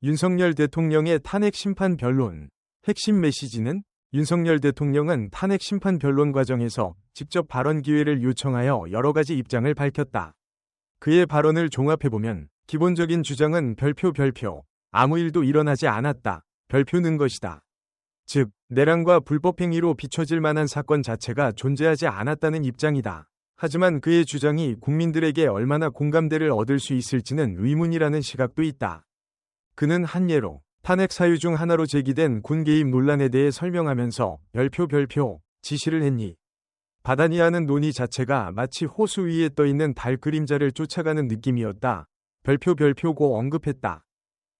윤석열 대통령의 탄핵 심판 변론. 핵심 메시지는 윤석열 대통령은 탄핵 심판 변론 과정에서 직접 발언 기회를 요청하여 여러 가지 입장을 밝혔다. 그의 발언을 종합해보면 기본적인 주장은 별표, 아무 일도 일어나지 않았다. 별표는 것이다. 즉, 내란과 불법행위로 비춰질 만한 사건 자체가 존재하지 않았다는 입장이다. 하지만 그의 주장이 국민들에게 얼마나 공감대를 얻을 수 있을지는 의문이라는 시각도 있다. 그는 한 예로 탄핵 사유 중 하나로 제기된 군 개입 논란에 대해 설명하면서 별표 지시를 했니? 받아니 하는 논의 자체가 마치 호수 위에 떠있는 달 그림자를 쫓아가는 느낌이었다. 별표고 언급했다.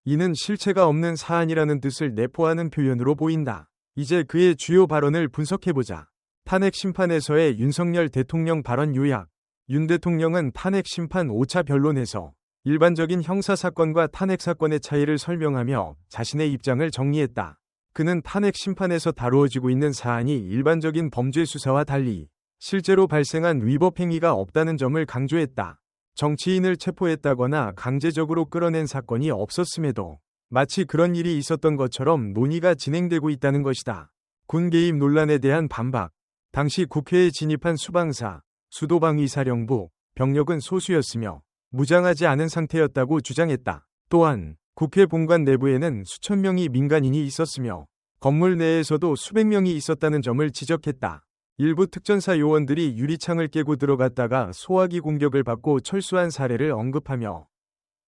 이는 실체가 없는 사안이라는 뜻을 내포하는 표현으로 보인다. 이제 그의 주요 발언을 분석해보자. 탄핵 심판에서의 윤석열 대통령 발언 요약. 윤 대통령은 탄핵 심판 5차 변론에서 일반적인 형사사건과 탄핵사건의 차이를 설명하며 자신의 입장을 정리했다. 그는 탄핵 심판에서 다루어지고 있는 사안이 일반적인 범죄 수사와 달리 실제로 발생한 위법 행위가 없다는 점을 강조했다. 정치인을 체포했다거나 강제적으로 끌어낸 사건이 없었음에도 마치 그런 일이 있었던 것처럼 논의가 진행되고 있다는 것이다. 군 개입 논란에 대한 반박. 당시 국회에 진입한 수방사, 수도방위사령부, 병력은 소수였으며 무장하지 않은 상태였다고 주장했다. 또한 국회 본관 내부에는 수천 명의 민간인이 있었으며 건물 내에서도 수백 명이 있었다는 점을 지적했다. 일부 특전사 요원들이 유리창을 깨고 들어갔다가 소화기 공격을 받고 철수한 사례를 언급하며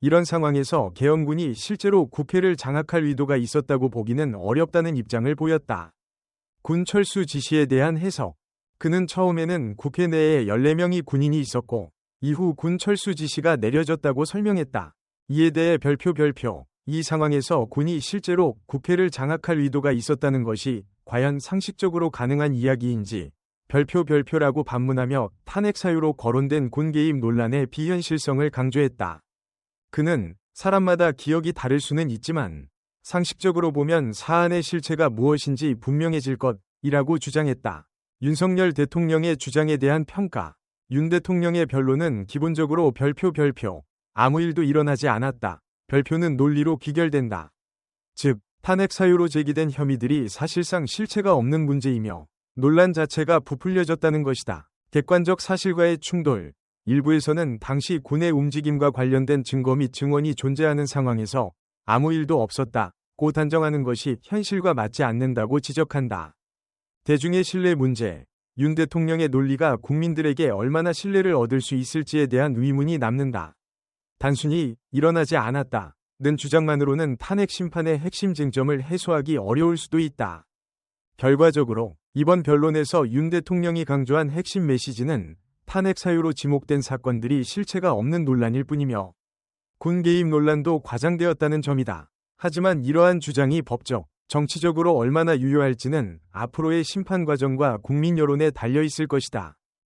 이런 상황에서 계엄군이 실제로 국회를 장악할 의도가 있었다고 보기는 어렵다는 입장을 보였다. 군 철수 지시에 대한 해석. 그는 처음에는 국회 내에 14명의 군인이 있었고 이후 군 철수 지시가 내려졌다고 설명했다. 이에 대해 별표. 이 상황에서 군이 실제로 국회를 장악할 의도가 있었다는 것이 과연 상식적으로 가능한 이야기인지 별표라고 반문하며 탄핵 사유로 거론된 군 개입 논란의 비현실성을 강조했다. 그는 사람마다 기억이 다를 수는 있지만 상식적으로 보면 사안의 실체가 무엇인지 분명해질 것이라고 주장했다. 윤석열 대통령의 주장에 대한 평가. 윤 대통령의 변론은 기본적으로 별표, 아무 일도 일어나지 않았다. 별표는 논리로 귀결된다. 즉, 탄핵 사유로 제기된 혐의들이 사실상 실체가 없는 문제이며 논란 자체가 부풀려졌다는 것이다. 객관적 사실과의 충돌. 일부에서는 당시 군의 움직임과 관련된 증거 및 증언이 존재하는 상황에서 아무 일도 없었다고 단정하는 것이 현실과 맞지 않는다고 지적한다. 대중의 신뢰 문제. 윤 대통령의 논리가 국민들에게 얼마나 신뢰를 얻을 수 있을지에 대한 의문이 남는다. 단순히 일어나지 않았다는 주장만으로는 탄핵 심판의 핵심 쟁점을 해소하기 어려울 수도 있다. 결과적으로 이번 변론에서 윤 대통령이 강조한 핵심 메시지는 탄핵 사유로 지목된 사건들이 실체가 없는 논란일 뿐이며 군 개입 논란도 과장되었다는 점이다. 하지만 이러한 주장이 법적, 정치적으로 얼마나 유효할지는 앞으로의 심판 과정과 국민 여론에 달려 있을 것이다.